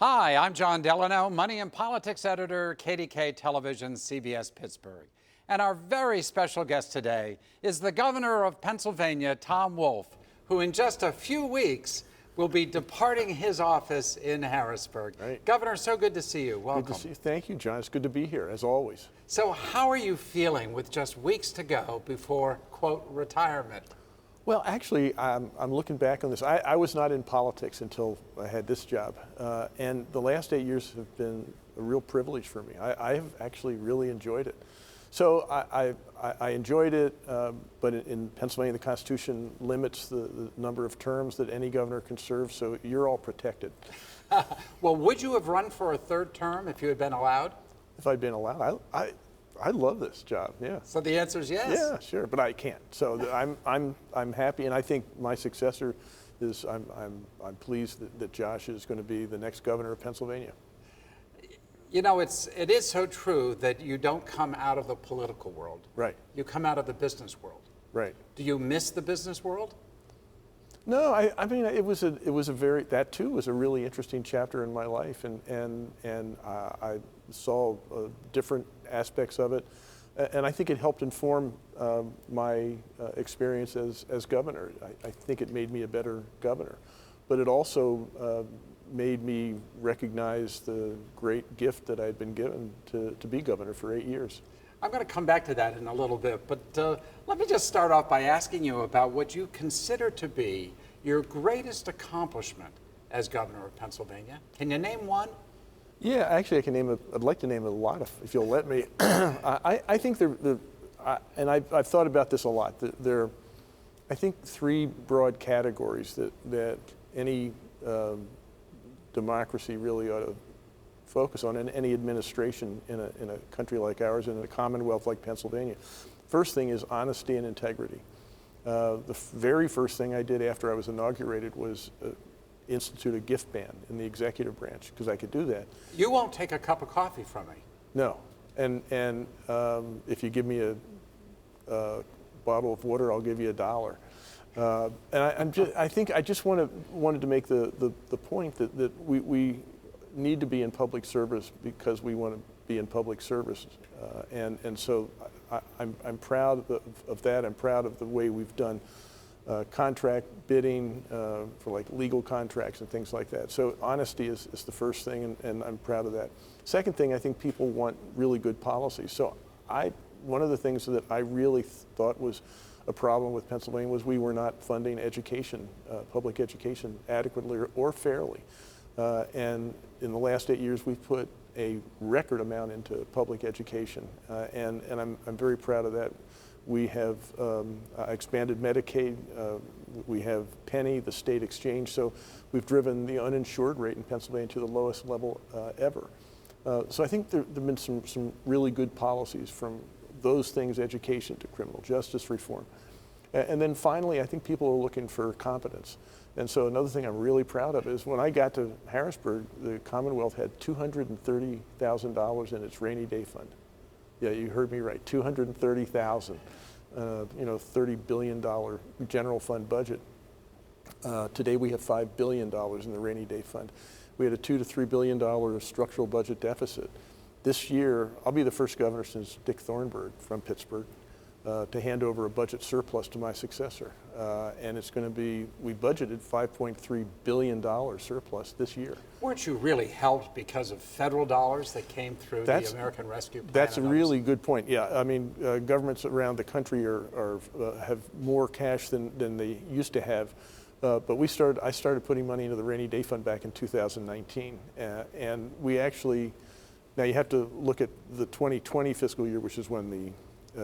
Hi, I'm Jon Delano, Money and Politics Editor, KDKA Television, CBS Pittsburgh. And our very special guest today is the governor of Pennsylvania, Tom Wolf, who in just a few weeks will be departing his office in Harrisburg. Right. Governor, so good to see you. Welcome. Good to see you. Thank you, John. It's good to be here, as always. So how are you feeling with just weeks to go before, quote, retirement? Well, actually, I'm looking back on this. I was not in politics until I had this job. And the last 8 years have been a real privilege for me. I've actually really enjoyed it. So I enjoyed it, but in Pennsylvania, the Constitution limits the number of terms that any governor can serve, so you're all protected. Well, would you have run for a third term if you had been allowed? If I'd been allowed, I love this job. Yeah. So the answer is yes. Yeah, sure, but I can't. So I'm happy, and I think my successor is. I'm pleased that Josh is going to be the next governor of Pennsylvania. You know, it is so true that you don't come out of the political world. Right. You come out of the business world. Right. Do you miss the business world? No, I mean it was a very, that too was a really interesting chapter in my life, and I saw different aspects of it, and I think it helped inform my experience as governor. I think it made me a better governor, but it also made me recognize the great gift that I'd been given to be governor for 8 years. I'm going to come back to that in a little bit, but let me just start off by asking you about what you consider to be your greatest accomplishment as governor of Pennsylvania. Can you name one? Yeah, actually, I'd like to name a lot if you'll let me. I think and I've thought about this a lot. There are, I think, three broad categories that any democracy really ought to focus on, and any administration in a country like ours and in a commonwealth like Pennsylvania. First thing is honesty and integrity. The very first thing I did after I was inaugurated was institute a gift ban in the executive branch, because I could do that. You won't take a cup of coffee from me. No, and if you give me a bottle of water, I'll give you $1. And I think I just wanted to make the point that we need to be in public service because we want to be in public service, and so I'm proud of that. I'm proud of the way we've done contract bidding for like legal contracts and things like that. So honesty is the first thing, and I'm proud of that. Second thing, I think people want really good policies. So one of the things that I really thought was a problem with Pennsylvania was we were not funding education, public education adequately or fairly. And in the last 8 years, we've put a record amount into public education, and I'm very proud of that. We have expanded Medicaid, we have Penny, the state exchange, so we've driven the uninsured rate in Pennsylvania to the lowest level ever. So I think there have been some really good policies, from those things, education to criminal justice reform. And then finally, I think people are looking for competence. And so another thing I'm really proud of is when I got to Harrisburg, the Commonwealth had $230,000 in its rainy day fund. Yeah, you heard me right, $230,000. $30 billion general fund budget. Today we have $5 billion in the rainy day fund. We had a $2 to $3 billion structural budget deficit. This year, I'll be the first governor since Dick Thornburg from Pittsburgh to hand over a budget surplus to my successor. And it's going to be, we budgeted $5.3 billion surplus this year. Weren't you really helped because of federal dollars that came through the American Rescue Plan? That's a really good point. Yeah, I mean, governments around the country have more cash than they used to have. But I started putting money into the rainy day fund back in 2019. And we actually, now you have to look at the 2020 fiscal year, which is when the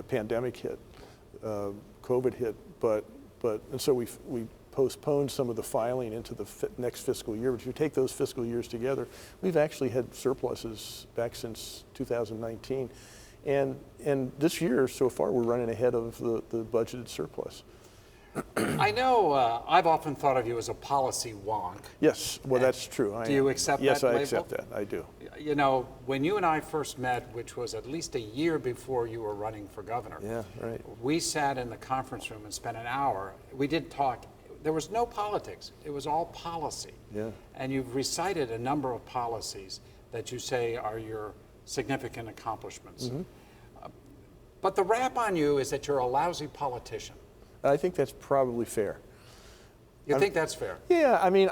pandemic hit, COVID hit, and so we postponed some of the filing into the next fiscal year. But if you take those fiscal years together, we've actually had surpluses back since 2019, and this year so far we're running ahead of the budgeted surplus. I know I've often thought of you as a policy wonk. Yes, well, that's true. Do you accept that label? Yes, I accept that. I do. You know, when you and I first met, which was at least a year before you were running for governor, yeah, right. We sat in the conference room and spent an hour. We did talk there was no politics. It was all policy. Yeah. And you've recited a number of policies that you say are your significant accomplishments. But the rap on you is that you're a lousy politician. I think that's probably fair. You think that's fair? Yeah, I mean,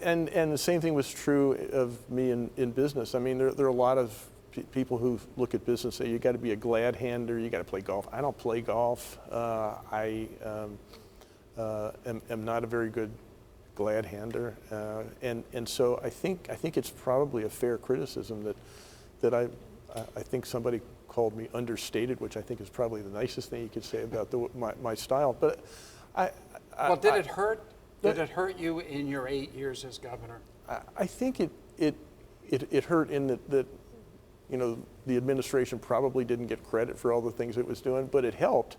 and the same thing was true of me in business. I mean, there are a lot of people who look at business and say, you got to be a glad hander, you got to play golf. I don't play golf. I am not a very good glad hander. And so I think it's probably a fair criticism that I think somebody called me understated, which I think is probably the nicest thing you could say about my style. But well, did it hurt? Did it hurt you in your 8 years as governor? I think it hurt in that you know, the administration probably didn't get credit for all the things it was doing, but it helped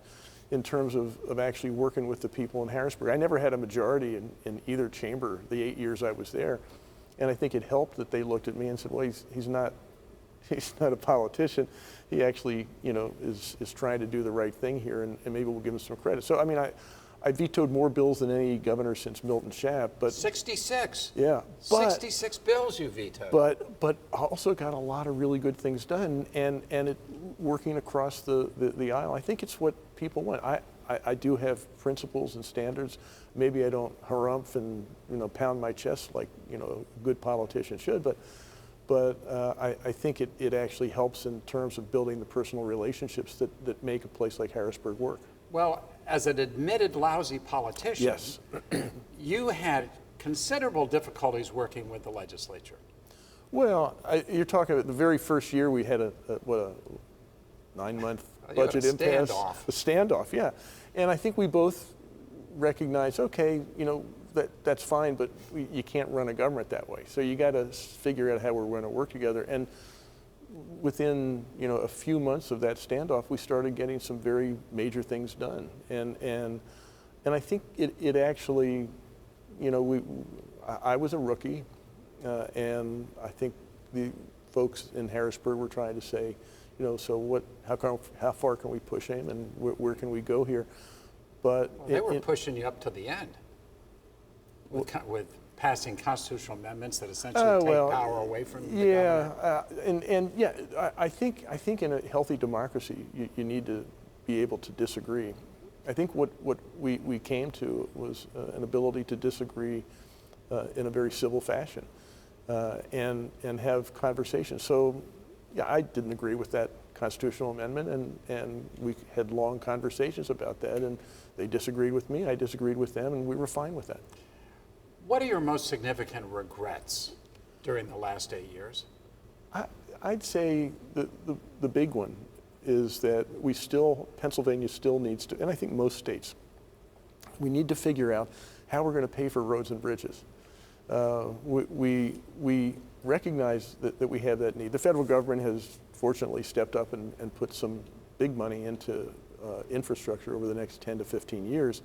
in terms of actually working with the people in Harrisburg. I never had a majority in either chamber the 8 years I was there, and I think it helped that they looked at me and said, well, he's not a politician. He actually, you know, is trying to do the right thing here, and maybe we'll give him some credit. So I mean, I vetoed more bills than any governor since Milton Schaap, but 66. Yeah, but 66 bills you vetoed. But also got a lot of really good things done, and it working across the aisle. I think it's what people want. I do have principles and standards. Maybe I don't harumph and, you know, pound my chest like, you know, a good politician should, but I think it actually helps in terms of building the personal relationships that make a place like Harrisburg work. Well, as an admitted lousy politician, Yes. you had considerable difficulties working with the legislature. Well, you're talking about the very first year we had a 9-month budget impasse. Standoff. A standoff, yeah. And I think we both recognized, okay, you know, that's fine, but you can't run a government that way. So you got to figure out how we're going to work together. And within, you know, a few months of that standoff, we started getting some very major things done. And I think it actually, you know, I was a rookie, and I think the folks in Harrisburg were trying to say, you know, so how far can we push him, and where can we go here? But well, they were pushing you up to the end with passing constitutional amendments that essentially take power away from the government. And yeah, I think in a healthy democracy, you need to be able to disagree. I think what we came to was an ability to disagree in a very civil fashion and have conversations. So yeah, I didn't agree with that constitutional amendment, and we had long conversations about that, and they disagreed with me, I disagreed with them, and we were fine with that. What are your most significant regrets during the last 8 years? I'd say the big one is that Pennsylvania still needs to, and I think most states, we need to figure out how we're going to pay for roads and bridges. We recognize that we have that need. The federal government has fortunately stepped up and put some big money into infrastructure over the next 10 to 15 years.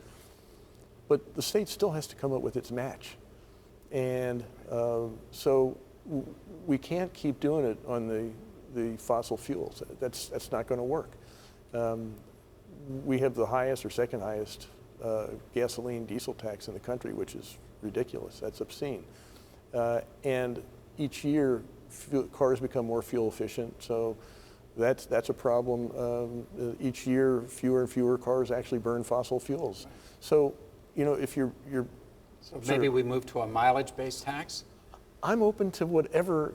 But the state still has to come up with its match. And so we can't keep doing it on the fossil fuels. That's not going to work. We have the highest or second highest gasoline diesel tax in the country, which is ridiculous. That's obscene. And each year, cars become more fuel efficient. So that's a problem. Each year, fewer and fewer cars actually burn fossil fuels. So, you know, if you're so maybe we move to a mileage-based tax? I'm open to whatever.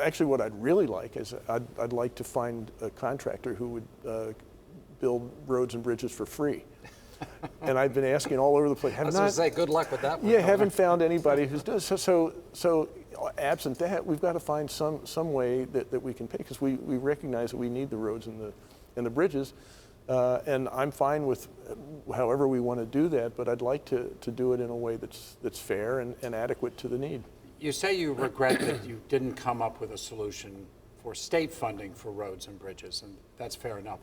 Actually, what I'd really like is I'd like to find a contractor who would build roads and bridges for free. And I've been asking all over the place. I was going to say, good luck with that one. Yeah, haven't found anybody who's done so. Absent that, we've got to find some way that we can pay, because we recognize that we need the roads and the bridges. And I'm fine with however we want to do that, but I'd like to do it in a way that's fair and adequate to the need. You say you regret that you didn't come up with a solution for state funding for roads and bridges, and that's fair enough.